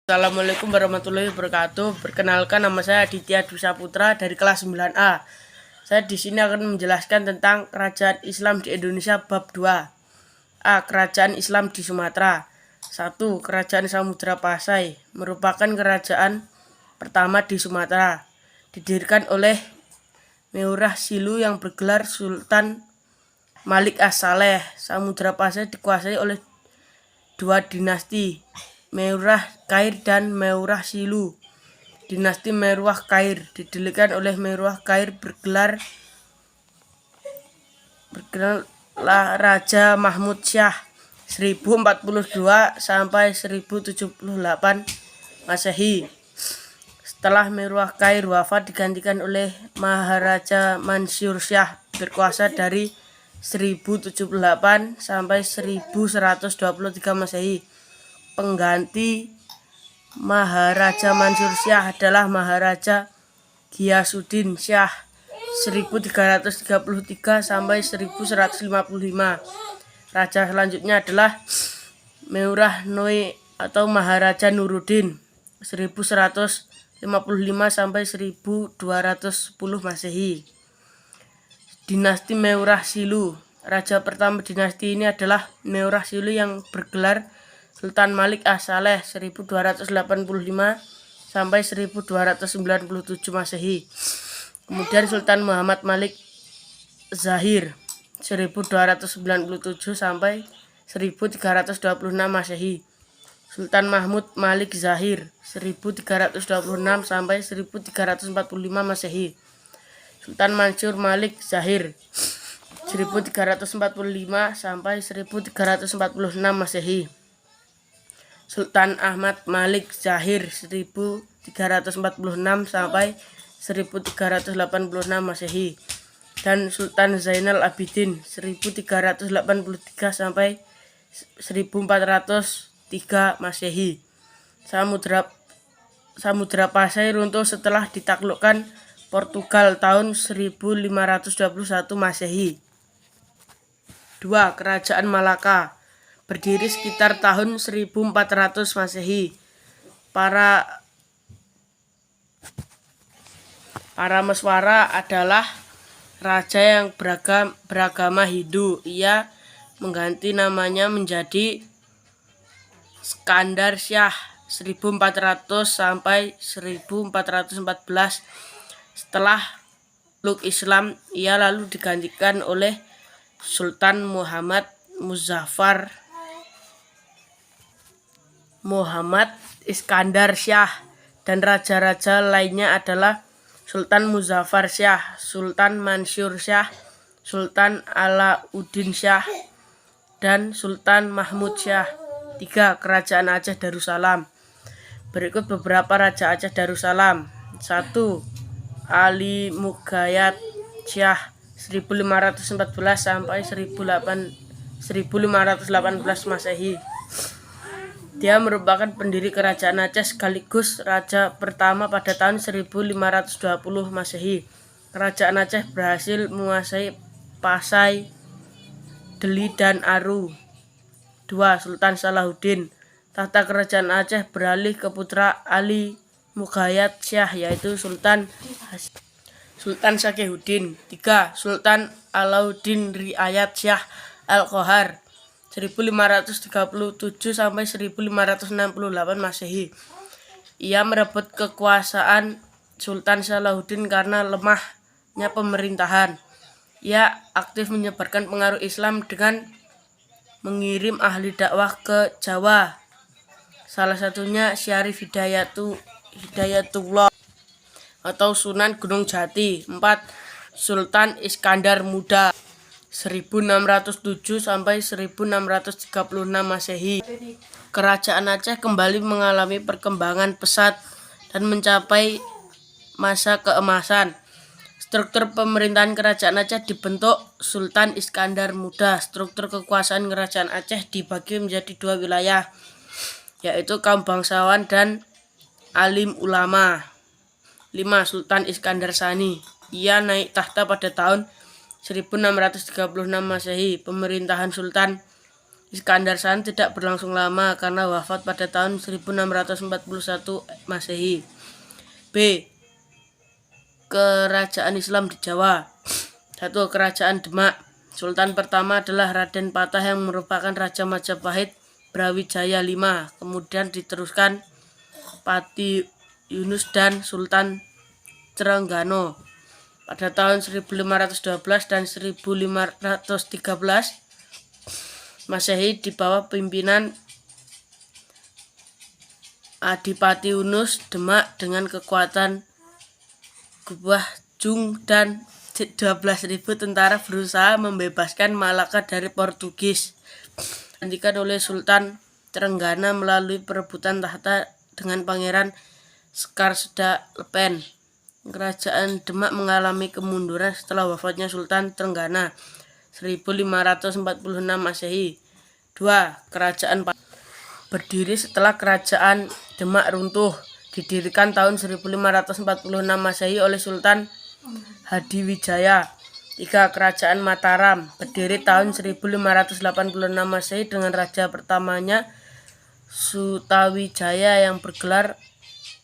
Assalamualaikum warahmatullahi wabarakatuh. Perkenalkan, nama saya Aditya Dwi Saputra dari kelas 9A. Saya di sini akan menjelaskan tentang kerajaan Islam di Indonesia bab 2. A. Kerajaan Islam di Sumatera. 1. Kerajaan Samudra Pasai merupakan kerajaan pertama di Sumatera. Didirikan oleh Meurah Silu yang bergelar Sultan Malik As-Saleh. Samudra Pasai dikuasai oleh dua dinasti, Meurah Kair dan Meurah Silu. Dinasti Meurah Kair didirikan oleh Meurah Kair bergelar Raja Mahmud Syah 1042 sampai 1078 Masehi. Setelah Meurah Kair wafat digantikan oleh Maharaja Mansur Syah berkuasa dari 1078 sampai 1123 Masehi. Pengganti Maharaja Mansur Syah adalah Maharaja Ghiyasuddin Syah 1333 sampai 1155. Raja selanjutnya adalah Meurah Noi atau Maharaja Nuruddin 1155 sampai 1210 Masehi. Dinasti Meurah Silu. Raja pertama dinasti ini adalah Meurah Silu yang bergelar Sultan Malik As-Saleh 1285 sampai 1297 Masehi. Kemudian Sultan Muhammad Malik Zahir 1297 sampai 1326 Masehi. Sultan Mahmud Malik Zahir 1326 sampai 1345 Masehi. Sultan Mansur Malik Zahir 1345 sampai 1346 Masehi. Sultan Ahmad Malik Zahir 1346 sampai 1386 Masehi, dan Sultan Zainal Abidin 1383 sampai 1403 Masehi. Samudra Pasai runtuh setelah ditaklukkan Portugal tahun 1521 Masehi. 2. Kerajaan Malaka berdiri sekitar tahun 1400 Masehi. Para Meswara adalah raja yang beragama Hindu. Ia mengganti namanya menjadi Skandar Syah 1400 sampai 1414. Setelah peluk Islam, ia lalu digantikan oleh Sultan Muhammad Iskandar Syah, dan raja-raja lainnya adalah Sultan Muzaffar Syah, Sultan Mansur Syah, Sultan Alauddin Syah, dan Sultan Mahmud Syah. 3. Kerajaan Aceh Darussalam. Berikut beberapa raja Aceh Darussalam. 1. Ali Mugayat Syah 1514 sampai 1518 Masehi. Dia merupakan pendiri kerajaan Aceh sekaligus raja pertama pada tahun 1520 Masehi. Kerajaan Aceh berhasil menguasai Pasai, Deli, dan Aru. 2. Sultan Salahuddin. Tahta kerajaan Aceh beralih ke putra Ali Mugayat Syah, yaitu Sultan Sakehuddin. 3. Sultan Alauddin Riayat Syah Al-Qohar 1537 sampai 1568 Masehi. Ia merebut kekuasaan Sultan Salahuddin karena lemahnya pemerintahan. Ia aktif menyebarkan pengaruh Islam dengan mengirim ahli dakwah ke Jawa, salah satunya Syarif Hidayatullah atau Sunan Gunung Jati. 4. Sultan Iskandar Muda 1607 sampai 1636 Masehi. Kerajaan Aceh kembali mengalami perkembangan pesat dan mencapai masa keemasan. Struktur pemerintahan kerajaan Aceh dibentuk Sultan Iskandar Muda. Struktur kekuasaan kerajaan Aceh dibagi menjadi dua wilayah, yaitu kaum bangsawan dan alim ulama. 5. Sultan Iskandar Sani. Ia naik tahta pada tahun 1636 Masehi. Pemerintahan Sultan Iskandar Shah tidak berlangsung lama karena wafat pada tahun 1641 Masehi. B. Kerajaan Islam di Jawa. 1. Kerajaan Demak. Sultan pertama adalah Raden Patah yang merupakan Raja Majapahit Brawijaya V. Kemudian diteruskan Pati Yunus dan Sultan Trenggana. Pada tahun 1512 dan 1513 Masehi di bawah pimpinan Adipati Yunus, Demak dengan kekuatan Gubah Jung dan 12.000 tentara berusaha membebaskan Malaka dari Portugis. Digantikan oleh Sultan Trenggana melalui perebutan tahta dengan Pangeran Sekarseda Lepen. Kerajaan Demak mengalami kemunduran setelah wafatnya Sultan Trenggana 1546 Masehi. 2. Kerajaan berdiri setelah Kerajaan Demak runtuh. Didirikan tahun 1546 Masehi oleh Sultan Hadiwijaya. 3. Kerajaan Mataram berdiri tahun 1586 Masehi dengan raja pertamanya Sutawijaya yang bergelar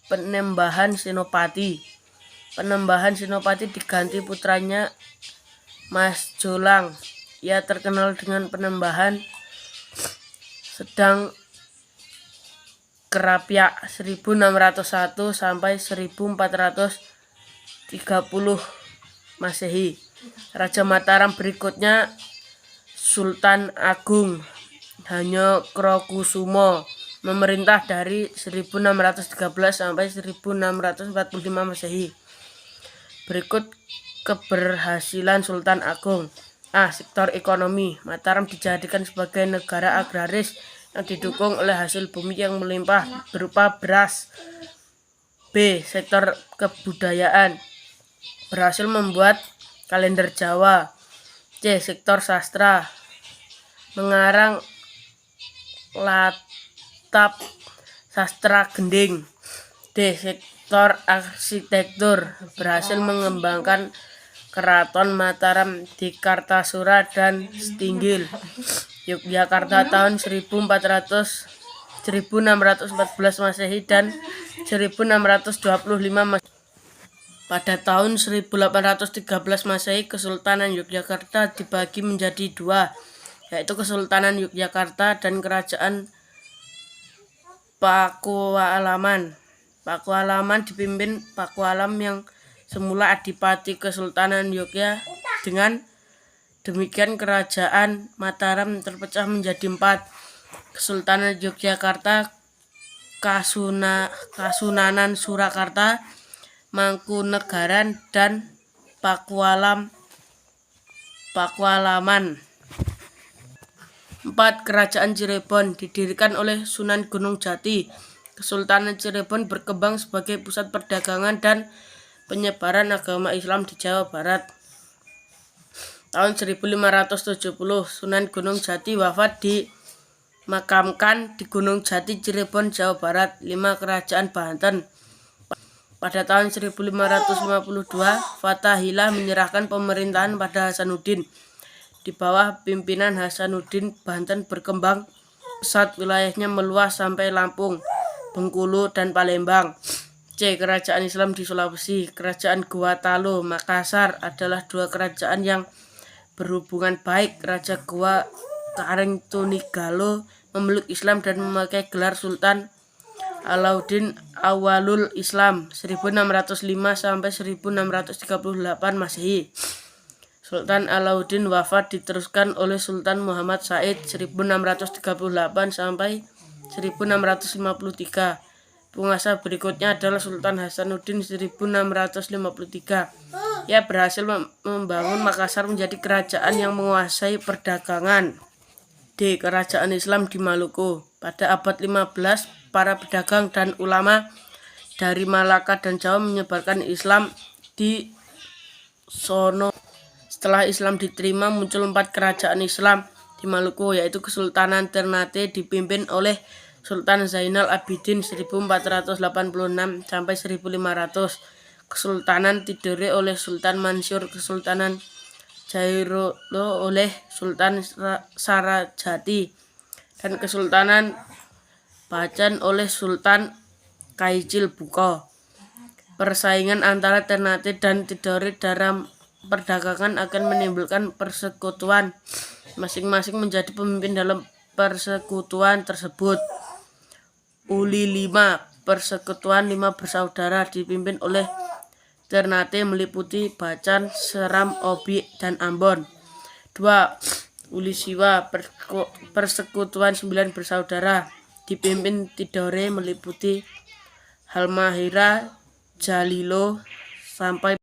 Penembahan Senopati. Penembahan Senopati diganti putranya Mas Jolang. Ia terkenal dengan Penembahan Sedang Kerapyak 1601 sampai 1430 Masehi. Raja Mataram berikutnya Sultan Agung Hanyokrokusumo memerintah dari 1613 sampai 1645 Masehi. Berikut keberhasilan Sultan Agung. A. Sektor ekonomi. Mataram dijadikan sebagai negara agraris yang didukung oleh hasil bumi yang melimpah berupa beras. B. Sektor kebudayaan. Berhasil membuat kalender Jawa. C. Sektor sastra. Mengarang latap sastra gending. D. Sektor arsitektur. Berhasil mengembangkan Keraton Mataram di Kartasura dan Stinggil. Yogyakarta tahun 1614 Masehi dan 1625 Masehi. Pada tahun 1813 Masehi, Kesultanan Yogyakarta dibagi menjadi dua, yaitu Kesultanan Yogyakarta dan Kerajaan Pakualaman. Pakualaman dipimpin Pakualam yang semula Adipati Kesultanan Yogyakarta. Dengan demikian Kerajaan Mataram terpecah menjadi 4, Kesultanan Yogyakarta, Kasunanan Surakarta, Mangkunegaran, dan Pakualaman. 4. Kerajaan Cirebon didirikan oleh Sunan Gunung Jati. Kesultanan Cirebon berkembang sebagai pusat perdagangan dan penyebaran agama Islam di Jawa Barat. Tahun 1570 Sunan Gunung Jati wafat dimakamkan di Gunung Jati, Cirebon, Jawa Barat. 5. Kerajaan Banten. Pada tahun 1552 Fathahilah menyerahkan pemerintahan pada Hasanuddin. Di bawah pimpinan Hasanuddin, Banten berkembang pesat, wilayahnya meluas sampai Lampung, Bengkulu, dan Palembang. C. Kerajaan Islam di Sulawesi. Kerajaan Gua-Talo, Makassar adalah dua kerajaan yang berhubungan baik. Raja Gua Karangtunigalo memeluk Islam dan memakai gelar Sultan Alauddin Awalul Islam 1605 sampai 1638 Masehi. Sultan Alauddin wafat diteruskan oleh Sultan Muhammad Said 1638 sampai 1653. Penguasa berikutnya adalah Sultan Hasanuddin 1653. Ia berhasil membangun Makassar menjadi kerajaan yang menguasai perdagangan. D. Kerajaan Islam di Maluku. Pada abad 15, para pedagang dan ulama dari Malaka dan Jawa menyebarkan Islam di sono. Setelah Islam diterima, muncul 4 kerajaan Islam di Maluku, yaitu Kesultanan Ternate dipimpin oleh Sultan Zainal Abidin 1486 sampai 1500, Kesultanan Tidore oleh Sultan Mansur, Kesultanan Jairolo oleh Sultan Sarajati, dan Kesultanan Bacan oleh Sultan Kaicil Buko. Persaingan antara Ternate dan Tidore dalam perdagangan akan menimbulkan persekutuan. Masing-masing menjadi pemimpin dalam persekutuan tersebut. Uli 5, persekutuan 5 bersaudara dipimpin oleh Ternate meliputi Bacan, Seram, Obi, dan Ambon. 2. Uli Siwa, persekutuan 9 bersaudara dipimpin Tidore meliputi Halmahera, Jalilo, sampai